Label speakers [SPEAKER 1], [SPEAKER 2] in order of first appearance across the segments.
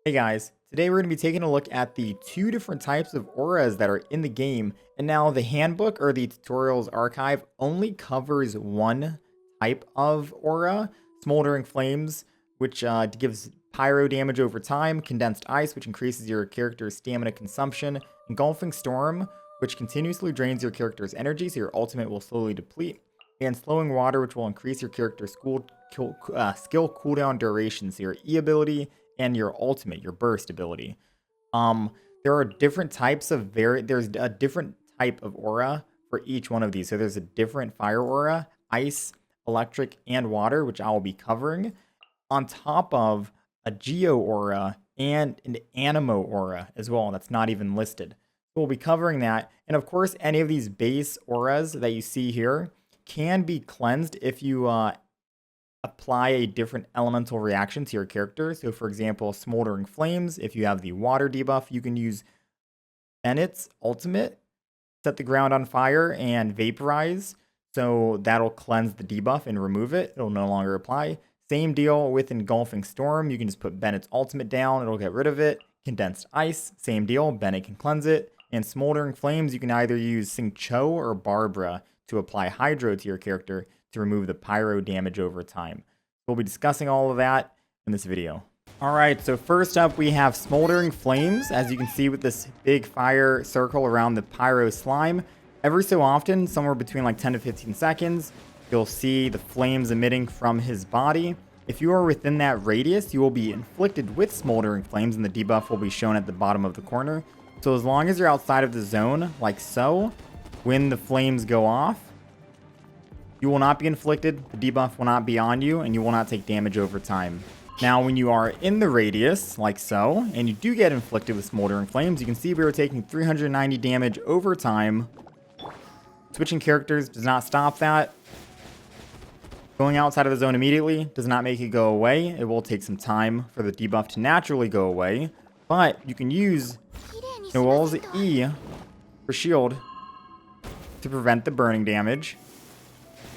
[SPEAKER 1] Hey guys, today we're going to be taking a look at the two different types of auras that are in the game. And now the handbook or the tutorials archive only covers one type of aura, smoldering flames, which gives pyro damage over time, condensed ice, which increases your character's stamina consumption, engulfing storm, which continuously drains your character's energy, so your ultimate will slowly deplete, and slowing water, which will increase your character's skill cooldown duration, so your E ability and your ultimate, your burst ability. There are different types of there's a different type of aura for each one of these. So there's a different fire aura, ice, electric, and water, which I will be covering, on top of a Geo Aura and an Anemo Aura as well. That's not even listed. So we'll be covering that. And of course, any of these base auras that you see here can be cleansed if you apply a different elemental reaction to your character. So for example, Smoldering Flames, if you have the water debuff, you can use Bennett's ultimate, set the ground on fire and vaporize. So that'll cleanse the debuff and remove it. It'll no longer apply. Same deal with Engulfing Storm. You can just put Bennett's ultimate down. It'll get rid of it. Condensed Ice, same deal. Bennett can cleanse it. And Smoldering Flames, you can either use Xingqiu or Barbara to apply Hydro to your character to remove the pyro damage over time. We'll be discussing all of that in this video. Alright, so first up we have Smoldering Flames, as you can see with this big fire circle around the pyro slime. Every so often, somewhere between like 10 to 15 seconds, you'll see the flames emitting from his body. If you are within that radius, you will be inflicted with Smoldering Flames, and the debuff will be shown at the bottom of the corner. So as long as you're outside of the zone, like so, when the flames go off, you will not be inflicted, the debuff will not be on you, and you will not take damage over time. Now, when you are in the radius, like so, and you do get inflicted with Smoldering Flames, you can see we are taking 390 damage over time. Switching characters does not stop that. Going outside of the zone immediately does not make it go away. It will take some time for the debuff to naturally go away, but you can use Noel's E for shield to prevent the burning damage,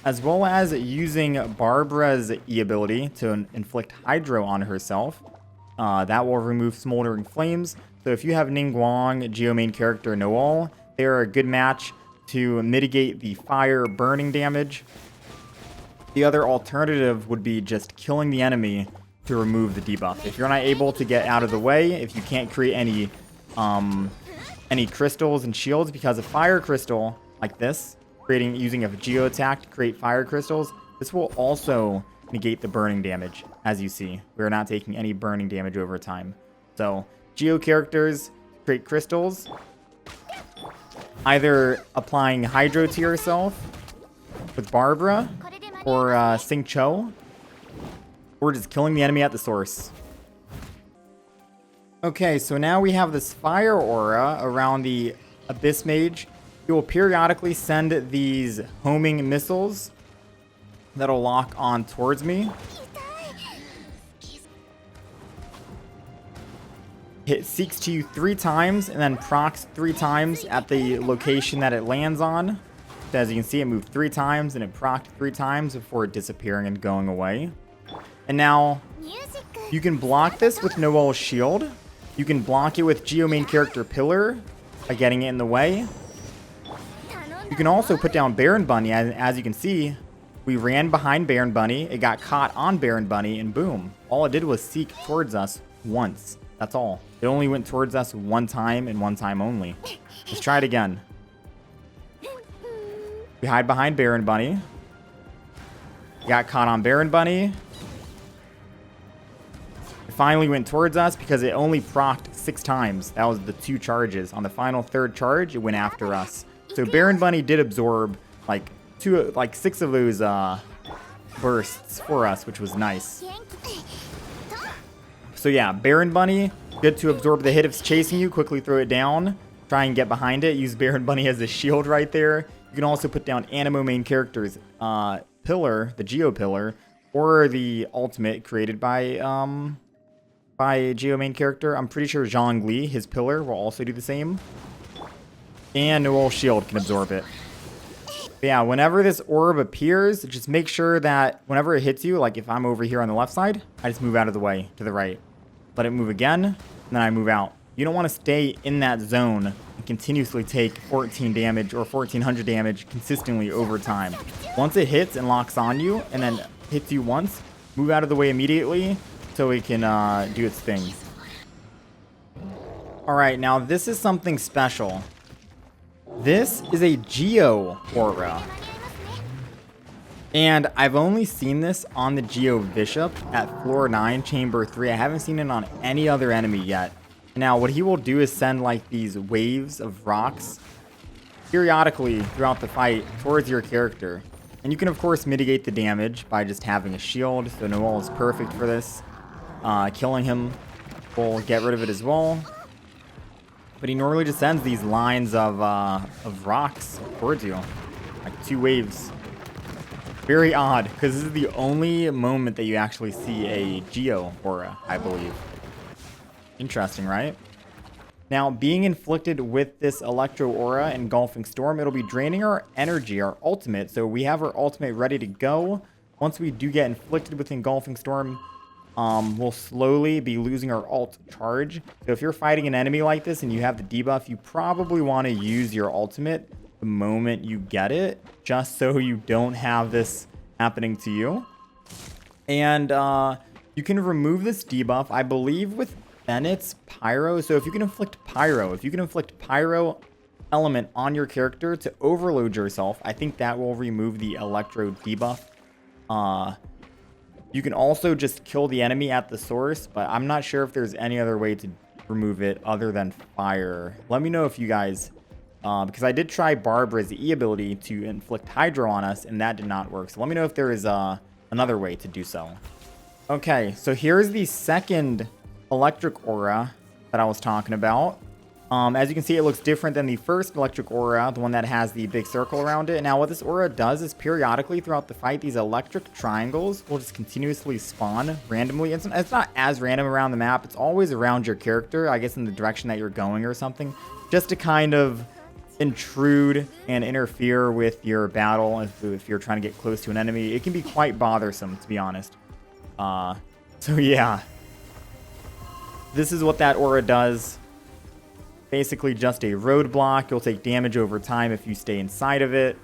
[SPEAKER 1] as well as using Barbara's E ability to inflict Hydro on herself. That will remove Smoldering Flames. So if you have Ningguang, Geo main character, Noel, they are a good match to mitigate the fire burning damage. The other alternative would be just killing the enemy to remove the debuff. If you're not able to get out of the way, if you can't create any crystals and shields, because a fire crystal like this, using a Geo attack to create fire crystals, this will also negate the burning damage. As you see, we're not taking any burning damage over time. So Geo characters create crystals, either applying Hydro to yourself with Barbara or Xingqiu, or just killing the enemy at the source. Okay, so now we have this fire aura around the Abyss Mage. You will periodically send these homing missiles that'll lock on towards me. It seeks to you 3 times and then procs 3 times at the location that it lands on. So as you can see, it moved 3 times and it procced 3 times before disappearing and going away. And now you can block this with Noel's shield. You can block it with Geo main character Pillar by getting it in the way. You can also put down Baron Bunny. As you can see, we ran behind Baron Bunny. It got caught on Baron Bunny, and boom. All it did was seek towards us once. That's all. It only went towards us 1 time and 1 time only. Let's try it again. We hide behind Baron Bunny. Got caught on Baron Bunny. It finally went towards us because it only procced 6 times. That was the 2 charges. On the final 3rd charge, it went after us. So Baron Bunny did absorb like 6 of those bursts for us, which was nice. So yeah, Baron Bunny, good to absorb the hit if it's chasing you. Quickly throw it down. Try and get behind it. Use Baron Bunny as a shield right there. You can also put down Anemo main characters, Pillar, the Geo Pillar, or the ultimate created by Geo main character. I'm pretty sure Zhongli, his Pillar, will also do the same. And Noel's shield can absorb it. But yeah, whenever this orb appears, just make sure that whenever it hits you, like if I'm over here on the left side, I just move out of the way to the right. let it move again, and then I move out. You don't want to stay in that zone and continuously take 14 damage or 1400 damage consistently over time. Once it hits and locks on you and then hits you once, move out of the way immediately so it can do its thing. Alright, now this is something special. This is a Geo Aura. And I've only seen this on the Geo Bishop at floor 9, chamber 3. I haven't seen it on any other enemy yet. Now, what he will do is send like these waves of rocks periodically throughout the fight towards your character. And you can, of course, mitigate the damage by just having a shield. So Noel is perfect for this. Killing him will get rid of it as well. But he normally just sends these lines of rocks towards you. Like 2 waves. Very odd, because this is the only moment that you actually see a Geo Aura, I believe. Interesting, right? Now, being inflicted with this Electro Aura, Engulfing Storm, it'll be draining our energy, our ultimate. So we have our ultimate ready to go. Once we do get inflicted with Engulfing Storm, we'll slowly be losing our ult charge. So if you're fighting an enemy like this and you have the debuff, you probably want to use your ultimate the moment you get it, just so you don't have this happening to you. And you can remove this debuff, I believe, with Bennett's Pyro. So if you can inflict Pyro element on your character to overload yourself, I think that will remove the Electro debuff. You can also just kill the enemy at the source, but I'm not sure if there's any other way to remove it other than fire. Let me know if you guys... because I did try Barbara's E ability to inflict Hydro on us, and that did not work. So let me know if there is another way to do so. Okay, so here's the second Electric Aura that I was talking about. As you can see, it looks different than the first Electric Aura, the one that has the big circle around it. Now, what this aura does is periodically throughout the fight, these electric triangles will just continuously spawn randomly. It's not as random around the map. It's always around your character, I guess in the direction that you're going or something, just to kind of intrude and interfere with your battle if you're trying to get close to an enemy. It can be quite bothersome, to be honest. So yeah, this is what that aura does. Basically just a roadblock. You'll take damage over time if you stay inside of it.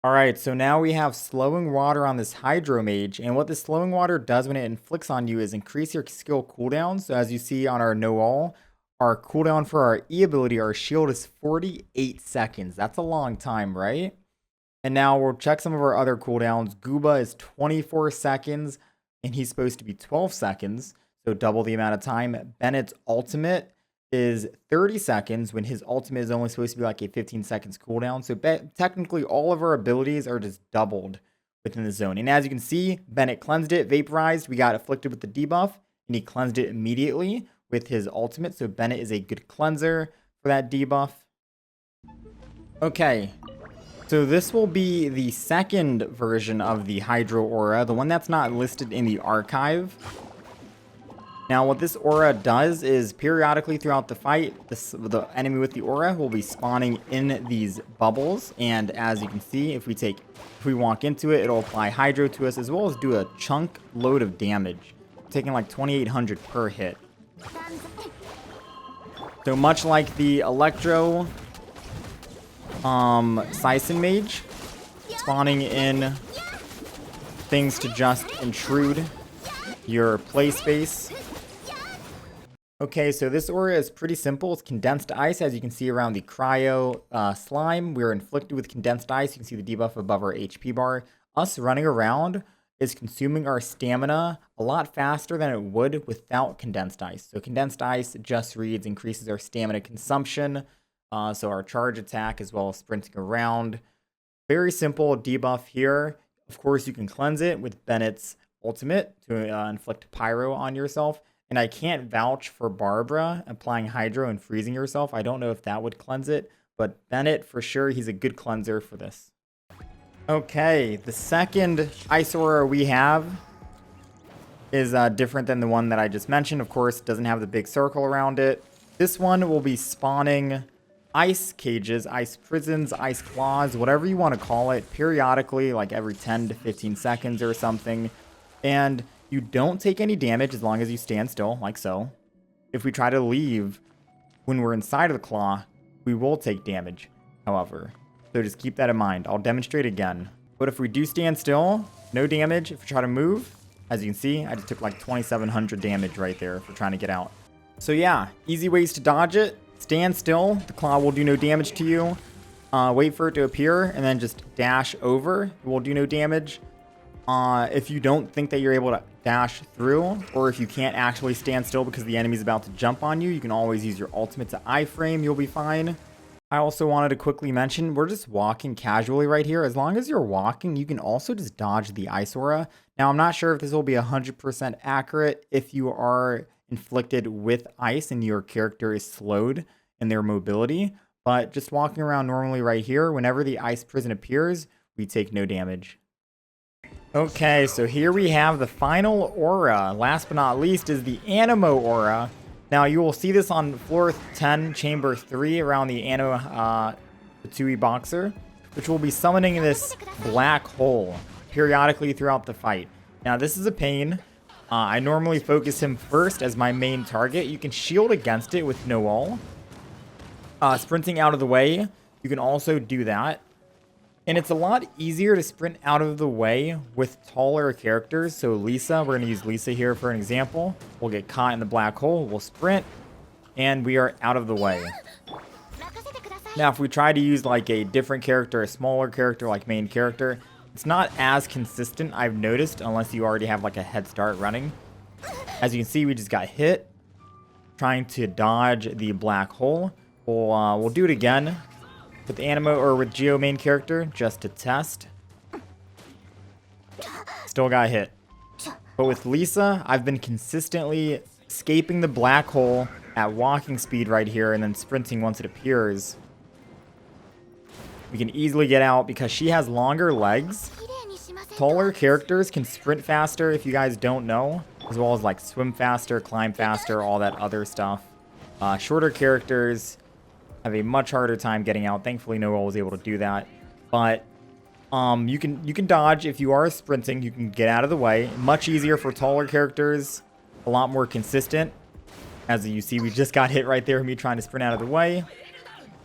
[SPEAKER 1] Alright, so now we have Slowing Water on this Hydro Mage, and what this Slowing Water does when it inflicts on you is increase your skill cooldown. So as you see on our Noel, our cooldown for our E ability, our shield, is 48 seconds. That's a long time, right? And now we'll check some of our other cooldowns. Gooba is 24 seconds, and he's supposed to be 12 seconds, so double the amount of time. Bennett's ultimate is 30 seconds, when his ultimate is only supposed to be like a 15 seconds cooldown. So technically, all of our abilities are just doubled within the zone. And as you can see, Bennett cleansed it, vaporized. We got afflicted with the debuff, and he cleansed it immediately with his ultimate. So Bennett is a good cleanser for that debuff. Okay, so this will be the second version of the Hydro Aura, the one that's not listed in the archive. Now, what this aura does is periodically throughout the fight, the enemy with the aura will be spawning in these bubbles. And as you can see, if we walk into it, it'll apply Hydro to us as well as do a chunk load of damage, taking like 2,800 per hit. So much like the Electro Sison Mage, spawning in things to just intrude your play space. Okay, so this aura is pretty simple. It's condensed ice, as you can see around the cryo slime. We're inflicted with condensed ice. You can see the debuff above our HP bar. Us running around is consuming our stamina a lot faster than it would without condensed ice. So condensed ice just reads increases our stamina consumption, so our charge attack as well as sprinting around. Very simple debuff here. Of course, you can cleanse it with Bennett's ultimate to inflict Pyro on yourself. And I can't vouch for Barbara applying Hydro and freezing yourself. I don't know if that would cleanse it, but Bennett, for sure, he's a good cleanser for this. Okay, the second Ice Aura we have is different than the one that I just mentioned. Of course, it doesn't have the big circle around it. This one will be spawning ice cages, ice prisons, ice claws, whatever you want to call it, periodically, like every 10 to 15 seconds or something. And You don't take any damage as long as you stand still, like so. If we try to leave when we're inside of the claw, we will take damage, however. So just keep that in mind. I'll demonstrate again. But if we do stand still, no damage. If we try to move, as you can see, I just took like 2,700 damage right there for trying to get out. So yeah, easy ways to dodge it. Stand still. The claw will do no damage to you. Wait for it to appear and then just dash over. It will do no damage. If you don't think that you're able to dash through, or if you can't actually stand still because the enemy's about to jump on you, you can always use your ultimate to iframe. You'll be fine. I also wanted to quickly mention, we're just walking casually right here. As long as you're walking, you can also just dodge the ice aura. Now, I'm not sure if this will be 100% accurate if you are inflicted with ice and your character is slowed in their mobility. But just walking around normally right here, whenever the ice prison appears, we take no damage. Okay, so here we have the final aura. Last but not least is the Anemo Aura. Now, you will see this on floor 10, chamber 3, around the Anemo Tsui Boxer, which will be summoning this black hole periodically throughout the fight. Now, this is a pain. I normally focus him first as my main target. You can shield against it with no ult. Sprinting out of the way, you can also do that. And it's a lot easier to sprint out of the way with taller characters. So Lisa, we're going to use Lisa here for an example. We'll get caught in the black hole. We'll sprint. And we are out of the way. Now, if we try to use like a different character, a smaller character like main character, it's not as consistent, I've noticed, unless you already have like a head start running. As you can see, we just got hit trying to dodge the black hole. We'll do it again with Anemo or with Geo main character just to test. Still got hit. But with Lisa, I've been consistently escaping the black hole at walking speed right here and then sprinting once it appears. We can easily get out because she has longer legs. Taller characters can sprint faster if you guys don't know, as well as like swim faster, climb faster, all that other stuff. Shorter characters have a much harder time getting out. Thankfully, Noah was able to do that. But you can dodge if you are sprinting. You can get out of the way. Much easier for taller characters. A lot more consistent. As you see, we just got hit right there with me trying to sprint out of the way.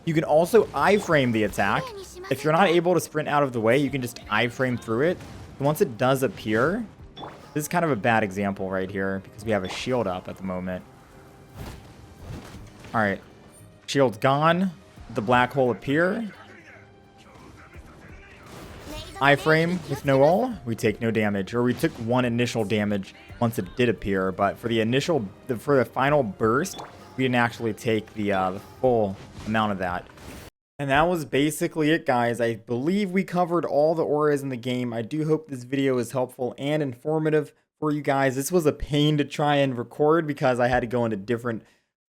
[SPEAKER 1] You can also iframe the attack. If you're not able to sprint out of the way, you can just iframe through it. And once it does appear, this is kind of a bad example right here because we have a shield up at the moment. All right. Shield's gone. The black hole appear. Iframe with no ult. We take no damage, or we took one initial damage once it did appear. But for the final burst, we didn't actually take the full amount of that. And that was basically it, guys. I believe we covered all the auras in the game. I do hope this video is helpful and informative for you guys. This was a pain to try and record because I had to go into different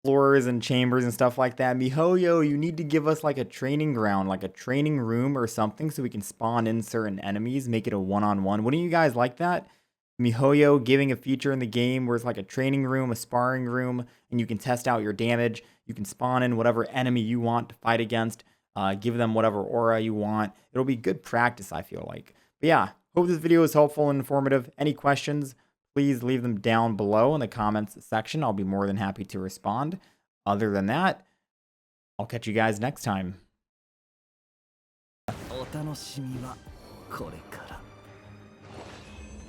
[SPEAKER 1] floors and chambers and stuff like that. MiHoYo, you need to give us like a training ground, like a training room or something so we can spawn in certain enemies, make it a one-on-one. Wouldn't you guys like that? MiHoYo giving a feature in the game where it's like a training room, a sparring room, and you can test out your damage. You can spawn in whatever enemy you want to fight against, give them whatever aura you want. It'll be good practice, I feel like. But yeah, hope this video is helpful and informative. Any questions, please leave them down below in the comments section. I'll be more than happy to respond. Other than that, I'll catch you guys next time.